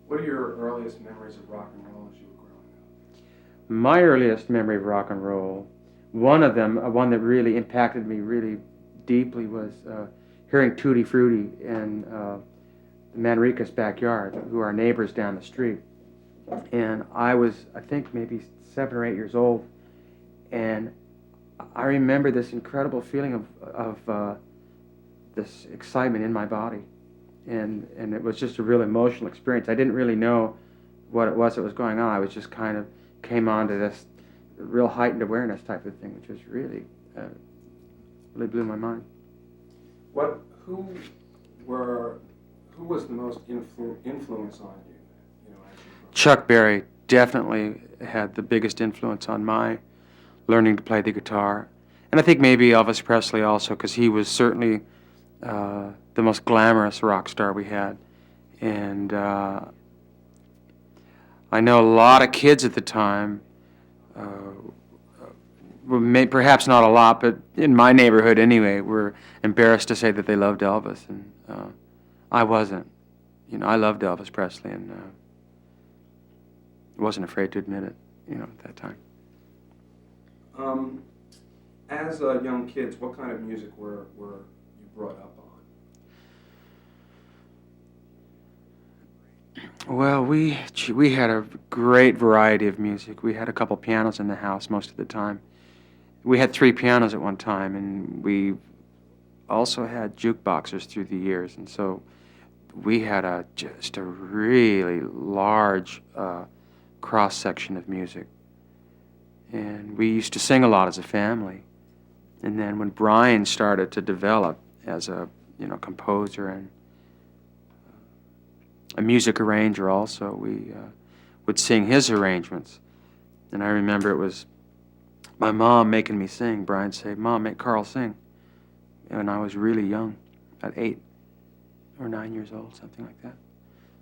What are your earliest memories of rock and roll as you were growing My earliest memory of rock and roll, one of them, one that really impacted me really deeply, was hearing Tutti Frutti in the Manriquez backyard, who are neighbors down the street. And I was, I think, maybe 7 or 8 years old, and I remember this incredible feeling of this excitement in my body, and it was just a real emotional experience. I didn't really know what it was that was going on. I was just kind of came on to this real heightened awareness type of thing, which was uh, really blew my mind. What, were, who was the most influence on you, as you grew up? Chuck Berry definitely had the biggest influence on my learning to play the guitar, and I think maybe Elvis Presley also, because he was certainly the most glamorous rock star we had. And I know a lot of kids at the time, uh, perhaps not a lot, but in my neighborhood anyway, were embarrassed to say that they loved Elvis, and I wasn't. I loved Elvis Presley, and wasn't afraid to admit it. At that time. Um, as young kids, what kind of music were you brought up on? Well, we had a great variety of music. We had a couple pianos in the house most of the time. We had 3 pianos at one time, and we also had jukeboxes through the years, and so we had just a really large cross section of music, and we used to sing a lot as a family. And then when Brian started to develop as a composer and a music arranger, also we would sing his arrangements. And I remember it was my mom making me sing. Brian said, "Mom, make Carl sing." And I was really young, about 8 or 9 years old, something like that.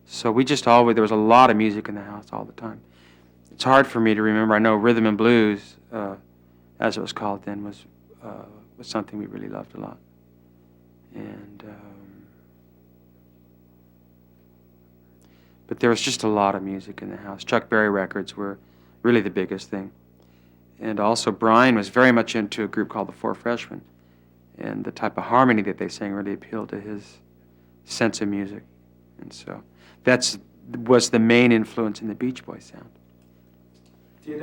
So we just always, there was a lot of music in the house all the time. It's hard for me to remember. I know rhythm and blues, as it was called then, was something we really loved a lot. And but there was just a lot of music in the house. Chuck Berry records were really the biggest thing. And also Brian was very much into a group called the Four Freshmen, and the type of harmony that they sang really appealed to his sense of music. And so that's was the main influence in the Beach Boys sound. Did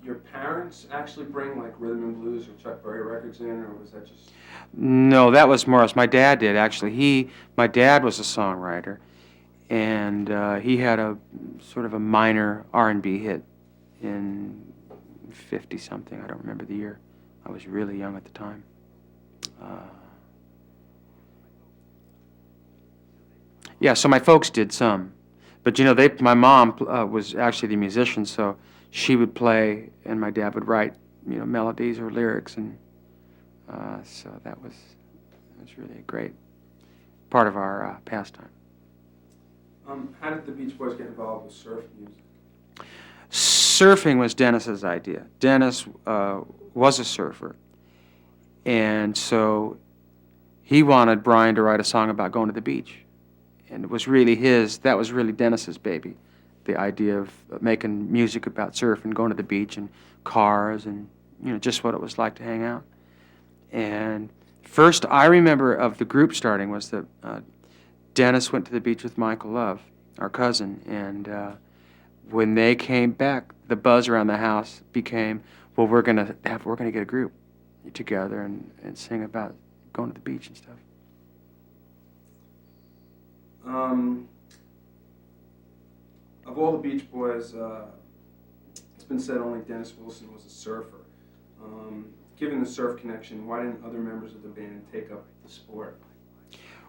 your parents actually bring like rhythm and blues or Chuck Berry records in, or was that just? No, that was Morris. My dad did actually. My dad was a songwriter, and he had a sort of a minor R&B hit in 50 something. I don't remember the year. I was really young at the time. Uh, yeah, so my folks did some, but my mom was actually the musician, so she would play, and my dad would write, melodies or lyrics, and so that was really a great part of our pastime. How did the Beach Boys get involved with surf music? Surfing was Dennis's idea. Dennis was a surfer, and so he wanted Brian to write a song about going to the beach, and it was really that was really Dennis's baby, the idea of making music about surf and going to the beach and cars and just what it was like to hang out. And first I remember of the group starting was that Dennis went to the beach with Michael Love, our cousin, and when they came back, the buzz around the house became, well, we're gonna get a group together and sing about going to the beach and stuff. Um, of all the Beach Boys, it's been said only Dennis Wilson was a surfer. Given the surf connection, why didn't other members of the band take up the sport?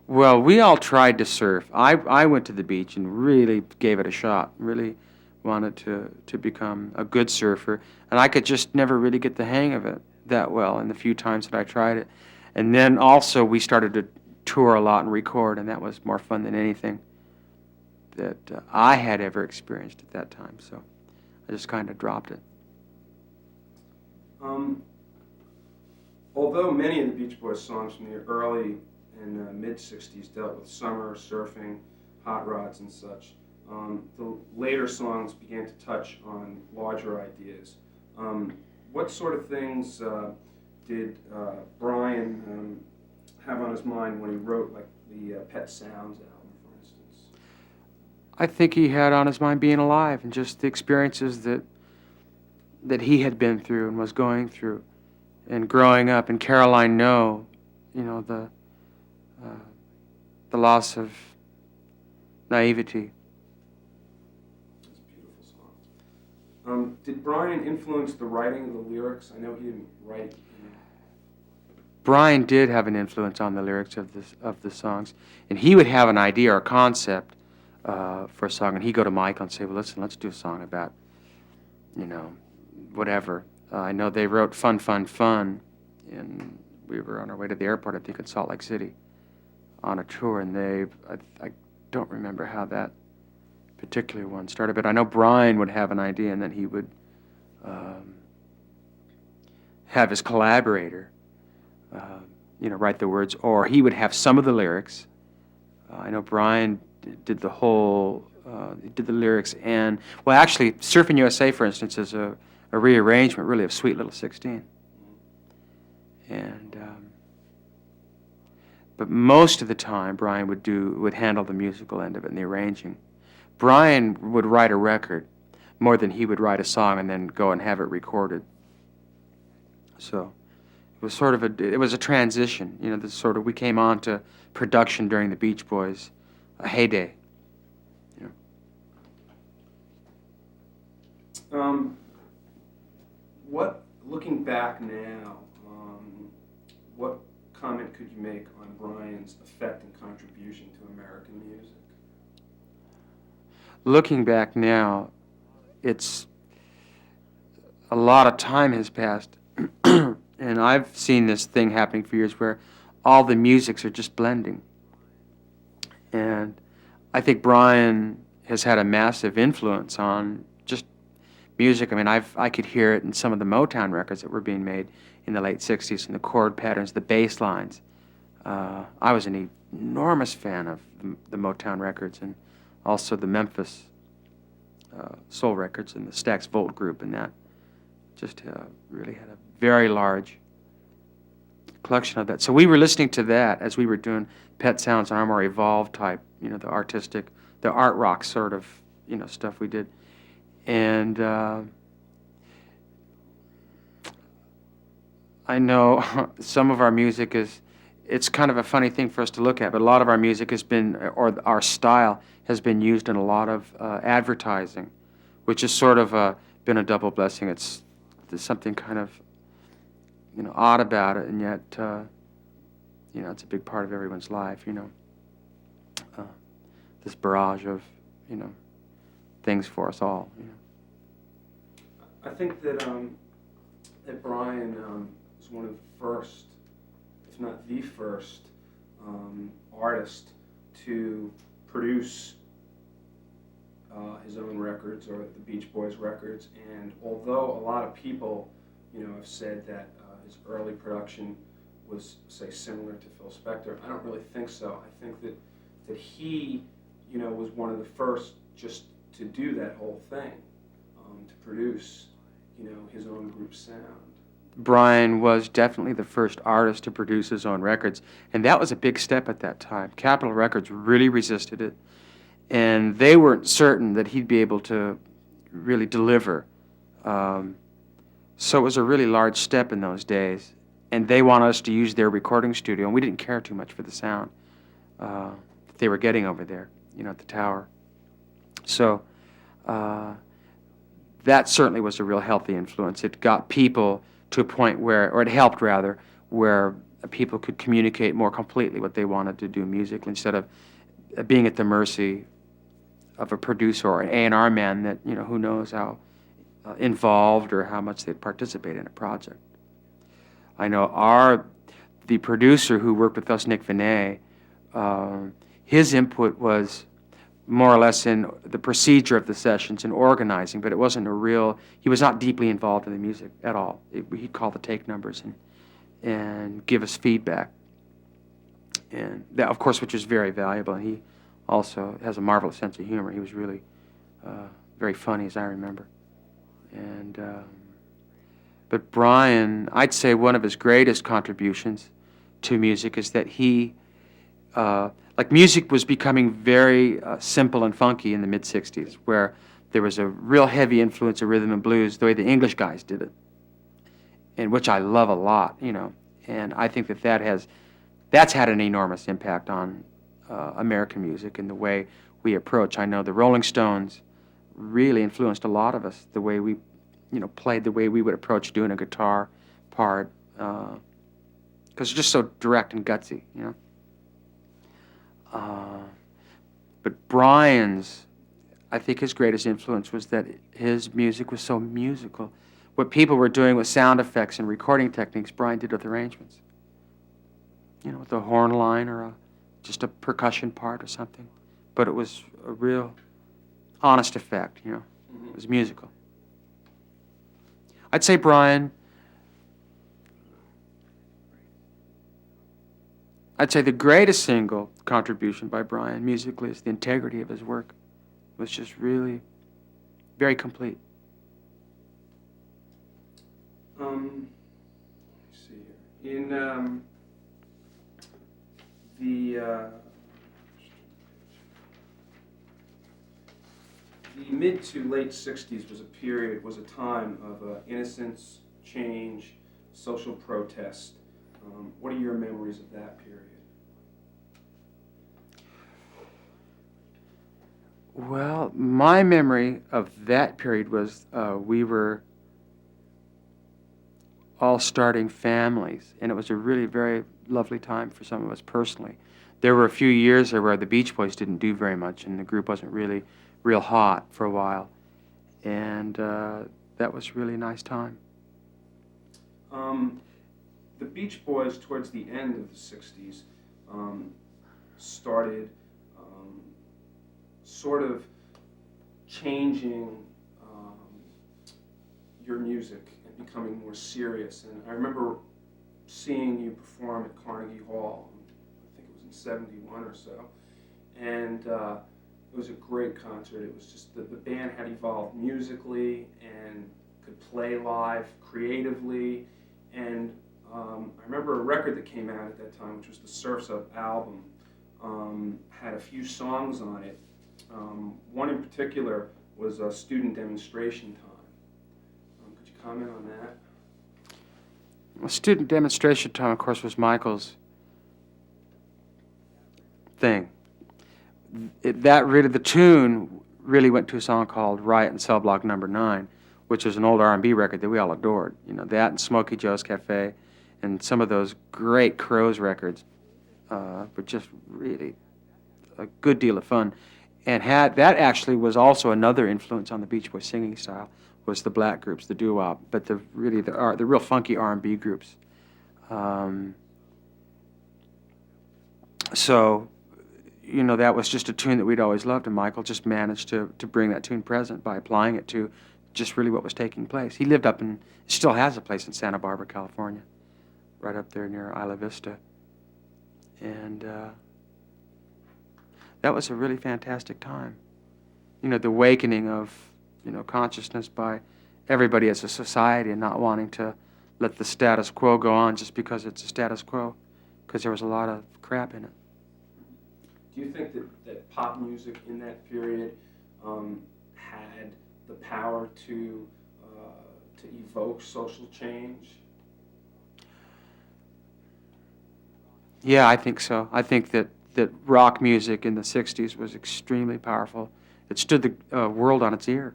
Well, we all tried to surf. I went to the beach and really gave it a shot. Really wanted to become a good surfer, and I could just never really get the hang of it that well in the few times that I tried it. And then also we started to tour a lot and record, and that was more fun than anything that I had ever experienced at that time. So I just kind of dropped it. Um, Although many of the Beach Boys songs from the early and mid '60s dealt with summer, surfing, hot rods, and such, The later songs began to touch on larger ideas. What sort of things did Brian have on his mind when he wrote, like the Pet Sounds album, for instance? I think he had on his mind being alive and just the experiences that he had been through and was going through, and growing up. And Caroline No, the loss of naivety. It's a beautiful song. Did Brian influence the writing of the lyrics? I know he didn't write. Brian did have an influence on the lyrics of the songs, and he would have an idea or concept for a song, and he'd go to Michael and say, "Well, listen, let's do a song about, whatever." I know they wrote "Fun, Fun, Fun," and we were on our way to the airport, I think, in Salt Lake City, on a tour, and I don't remember how that particular one started, but I know Brian would have an idea, and then he would have his collaborator, write the words, or he would have some of the lyrics. I know Brian did the whole, did the lyrics, and, well, actually, Surfing USA, for instance, is a rearrangement, really, of Sweet Little 16. And, but most of the time, Brian would handle the musical end of it and the arranging. Brian would write a record more than he would write a song and then go and have it recorded. So it was sort of it was a transition, we came on to production during the Beach Boys' heyday. Looking back now, what comment could you make on Brian's effect and contribution to American music? Looking back now, it's a lot of time has passed, and I've seen this thing happening for years where all the musics are just blending. And I think Brian has had a massive influence on just music. I mean, I could hear it in some of the Motown records that were being made in the late 60s, and the chord patterns, the bass lines. I was an enormous fan of the Motown records, and also the Memphis soul records and the Stax Volt group, and that just really had a very large collection of that. So we were listening to that as we were doing Pet Sounds and our more evolved type, the artistic, the art rock sort of, stuff we did. And I know some of our music it's kind of a funny thing for us to look at, but a lot of our music has been, or our style has been used in a lot of advertising, which has sort of been a double blessing. There's something kind of, odd about it, and yet, it's a big part of everyone's life, this barrage of, things for us all, I think that Brian was one of the first, if not the first, artist to produce his own records, or the Beach Boys records. And although a lot of people, have said that his early production was, say, similar to Phil Spector, I don't really think so. I think that he, was one of the first just to do that whole thing, to produce, his own group sound. Brian was definitely the first artist to produce his own records, and that was a big step at that time. Capitol Records really resisted it, and they weren't certain that he'd be able to really deliver. So it was a really large step in those days, and they wanted us to use their recording studio, and we didn't care too much for the sound that they were getting over there, at the tower. So that certainly was a real healthy influence. It got people to a point where, or it helped rather, where people could communicate more completely what they wanted to do musically, instead of being at the mercy of a producer or an A&R man that, who knows how involved or how much they'd participate in a project. I know the producer who worked with us, Nick Vinay, his input was more or less in the procedure of the sessions and organizing, but it wasn't he was not deeply involved in the music at all. He'd call the take numbers and give us feedback. And that, of course, which was very valuable, and he also has a marvelous sense of humor. He was really very funny, as I remember. And but Brian, I'd say one of his greatest contributions to music is that he, like music was becoming very simple and funky in the mid-'60s, where there was a real heavy influence of rhythm and blues, the way the English guys did it, and which I love a lot, you know. And I think that that's had an enormous impact on American music and the way we approach. I know the Rolling Stones really influenced a lot of us, the way we, you know, played, the way we would approach doing a guitar part, because it's just so direct and gutsy, you know. But Brian's, I think his greatest influence was that his music was so musical. What people were doing with sound effects and recording techniques, Brian did with arrangements. You know, with a horn line or just a percussion part or something. But it was a real honest effect, you know. It was musical. I'd say the greatest single contribution by Brian musically is the integrity of his work. It was just really very complete. Let me see here. In the mid to late '60s was a time of innocence, change, social protest. What are your memories of that period? Well, my memory of that period was we were all starting families, and it was a really very lovely time for some of us personally. There were a few years there where the Beach Boys didn't do very much, and the group wasn't really real hot for a while, and that was a really nice time. The Beach Boys, towards the end of the '60s, started sort of changing your music and becoming more serious. And I remember seeing you perform at Carnegie Hall, I think it was in '71 or so, and it was a great concert. It was just the band had evolved musically and could play live creatively. And I remember a record that came out at that time, which was the Surf's Up album, had a few songs on it. One in particular was Student Demonstration Time. Could you comment on that? Well, Student Demonstration Time, of course, was Michael's thing. The tune really went to a song called Riot in Cell Block Number 9, which is an old R&B record that we all adored. You know, that and Smokey Joe's Cafe and some of those great Crows records were just really a good deal of fun. And that actually was also another influence on the Beach Boys singing style, was the black groups, the doo-wop, but the real funky R&B groups. So, you know, that was just a tune that we'd always loved, and Michael just managed to bring that tune present by applying it to just really what was taking place. He lived still has a place in Santa Barbara, California, right up there near Isla Vista. And that was a really fantastic time. You know, the awakening of, you know, consciousness by everybody as a society and not wanting to let the status quo go on just because it's a status quo, because there was a lot of crap in it. Do you think that pop music in that period had the power to evoke social change? Yeah, I think so. I think that rock music in the '60s was extremely powerful. It stood the world on its ear.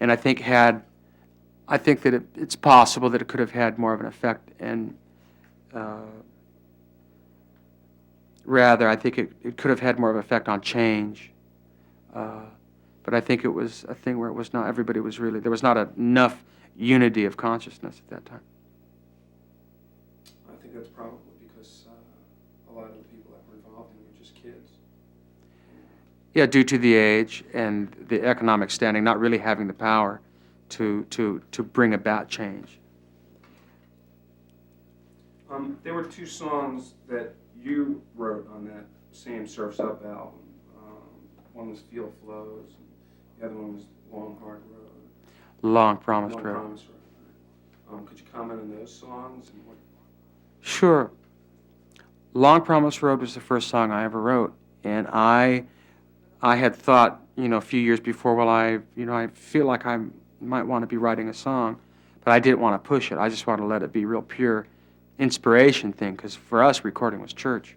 And I think that it's possible that it could have had more of an effect, and rather, I think it could have had more of an effect on change. But I think it was a thing where there was not enough unity of consciousness at that time. I think that's probably because a lot of the people that were involved in it were just kids. Yeah, due to the age and the economic standing, not really having the power to bring about change. There were two songs that you wrote on that same Surf's Up album. One was Feel Flows, and the other one was Long Hard Road. Long Promised Long Road. Promise Road. Could you comment on those songs and what? Sure. Long Promised Road was the first song I ever wrote, and I had thought, a few years before, well, I feel like I might want to be writing a song, but I didn't want to push it. I just wanted to let it be real pure inspiration thing, because for us, recording was church.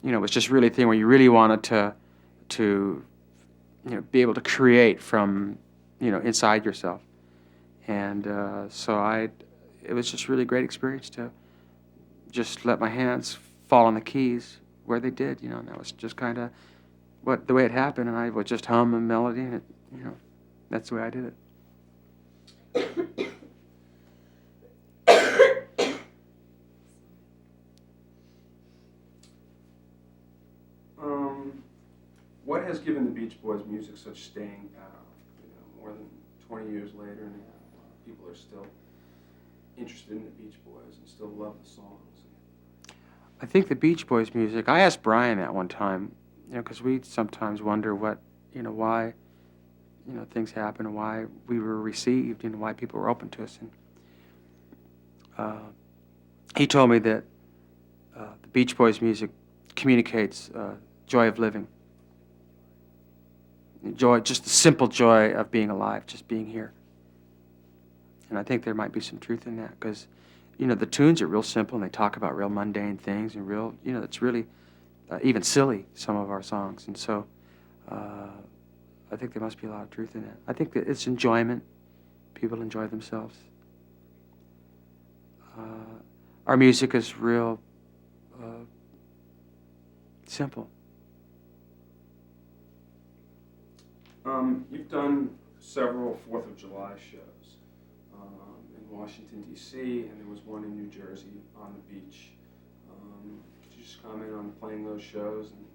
It was just really a thing where you really wanted to be able to create from, inside yourself. And so it was just really great experience to just let my hands fall on the keys where they did, and that was just kind of the way it happened, and I would just hum a melody, and that's the way I did it. What has given the Beach Boys music such staying power? More than 20 years later now, people are still interested in the Beach Boys and still love the songs. I think the Beach Boys music, I asked Brian that one time, because we sometimes wonder why, things happen and why we were received and why people were open to us. And he told me that the Beach Boys music communicates joy of living. Joy, just the simple joy of being alive, just being here. And I think there might be some truth in that, because, the tunes are real simple, and they talk about real mundane things, and real, it's really even silly, some of our songs. And so I think there must be a lot of truth in that. I think that it's enjoyment. People enjoy themselves. Our music is real simple. You've done several 4th of July shows in Washington, D.C., and there was one in New Jersey on the beach. Could you just comment on playing those shows and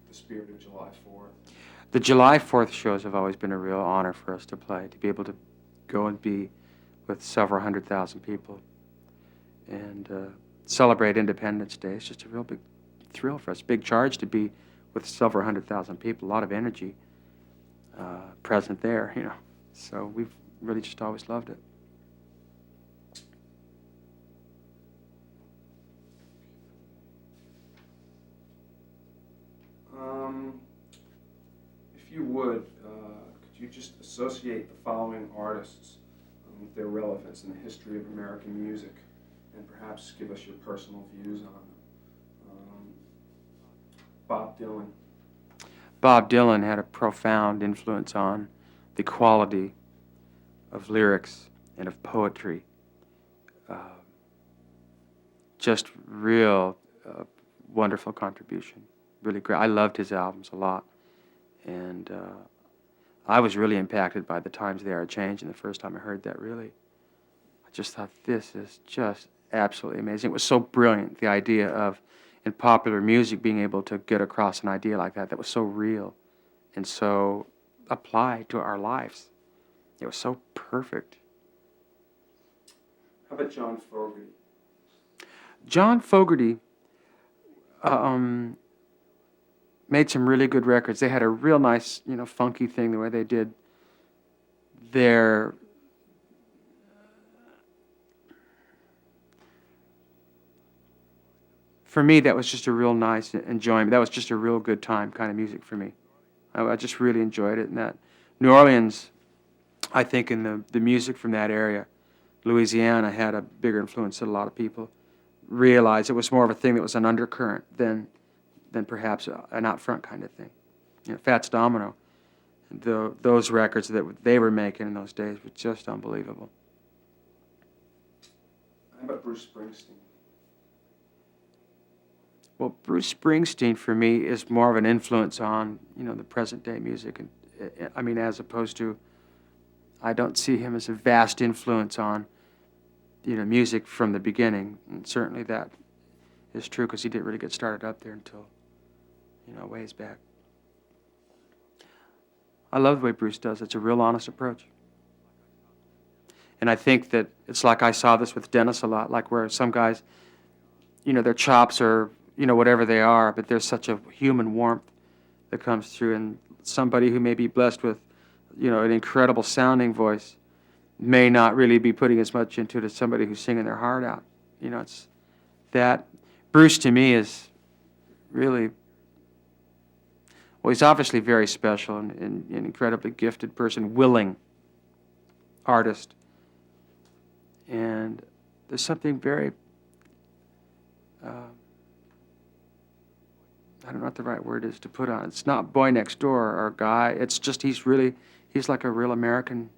the spirit of July 4th? The July 4th shows have always been a real honor for us to play, to be able to go and be with several 100,000 people and celebrate Independence Day. It's just a real big thrill for us, big charge to be with several 100,000 people, a lot of energy present there, So we've really just always loved it. If you would, could you just associate the following artists with their relevance in the history of American music, and perhaps give us your personal views on them? Bob Dylan. Bob Dylan had a profound influence on the quality of lyrics and of poetry. Just real wonderful contribution. Really great. I loved his albums a lot. And I was really impacted by The Times They Are Changing the first time I heard that, really. I just thought, this is just absolutely amazing. It was so brilliant, the idea of, in popular music, being able to get across an idea like that was so real and so applied to our lives. It was so perfect. How about John Fogerty? John Fogerty made some really good records. They had a real nice, funky thing, the way they did their... For me, that was just a real nice enjoyment. That was just a real good time kind of music for me. I just really enjoyed it. And that New Orleans, I think in the music from that area, Louisiana, had a bigger influence than a lot of people realized. It was more of a thing that was an undercurrent than perhaps an out front kind of thing. Fats Domino, those records that they were making in those days were just unbelievable. How about Bruce Springsteen? Well, Bruce Springsteen for me is more of an influence on the present day music, and as opposed to, I don't see him as a vast influence on music from the beginning, and certainly that is true because he didn't really get started up there until ways back. I love the way Bruce does. It's a real honest approach. And I think that it's like I saw this with Dennis a lot, like where some guys, their chops are whatever they are, but there's such a human warmth that comes through, and somebody who may be blessed with, an incredible sounding voice may not really be putting as much into it as somebody who's singing their heart out. It's that. Bruce, to me, is really, well, he's obviously very special and an incredibly gifted person, willing artist. And there's something very, I don't know what the right word is to put on it. It's not boy next door or guy. It's just he's like a real American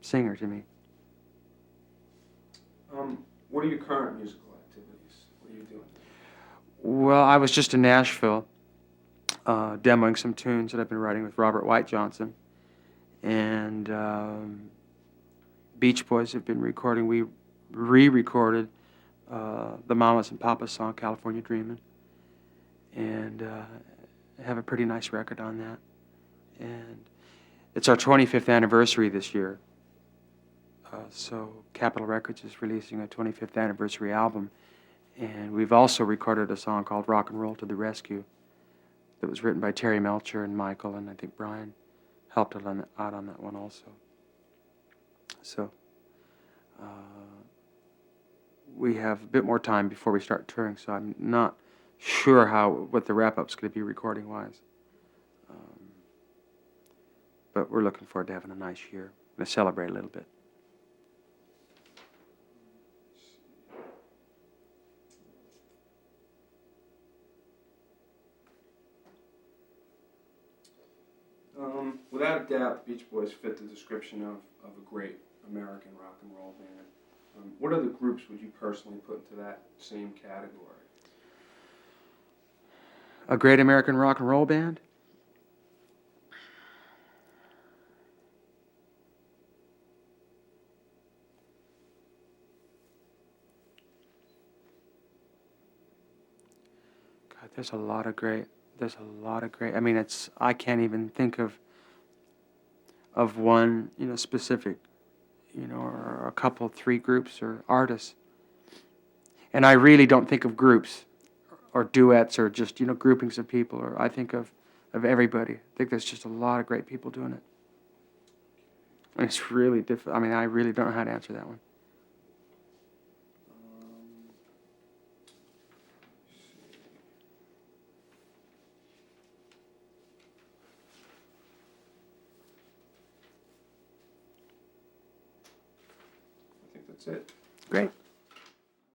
singer to me. What are your current musical activities? What are you doing? Well, I was just in Nashville demoing some tunes that I've been writing with Robert White Johnson. And Beach Boys have been recording. We re-recorded the Mamas and Papas song, California Dreamin'. And have a pretty nice record on that. And it's our 25th anniversary this year. So Capitol Records is releasing a 25th anniversary album. And we've also recorded a song called Rock and Roll to the Rescue that was written by Terry Melcher and Michael, and I think Brian helped out on that one also. So we have a bit more time before we start touring, so I'm not sure what the wrap-up's going to be recording-wise. But we're looking forward to having a nice year. We're going to celebrate a little bit. Without a doubt, the Beach Boys fit the description of a great American rock and roll band. What other groups would you personally put into that same category? A great American rock and roll band? God, there's a lot of great. I mean, I can't even think of one, specific, or a couple, 3 groups or artists. And I really don't think of groups or duets or just, groupings of people. Or I think of everybody. I think there's just a lot of great people doing it. And it's really difficult. I mean, I really don't know how to answer that one. I think that's it. Great.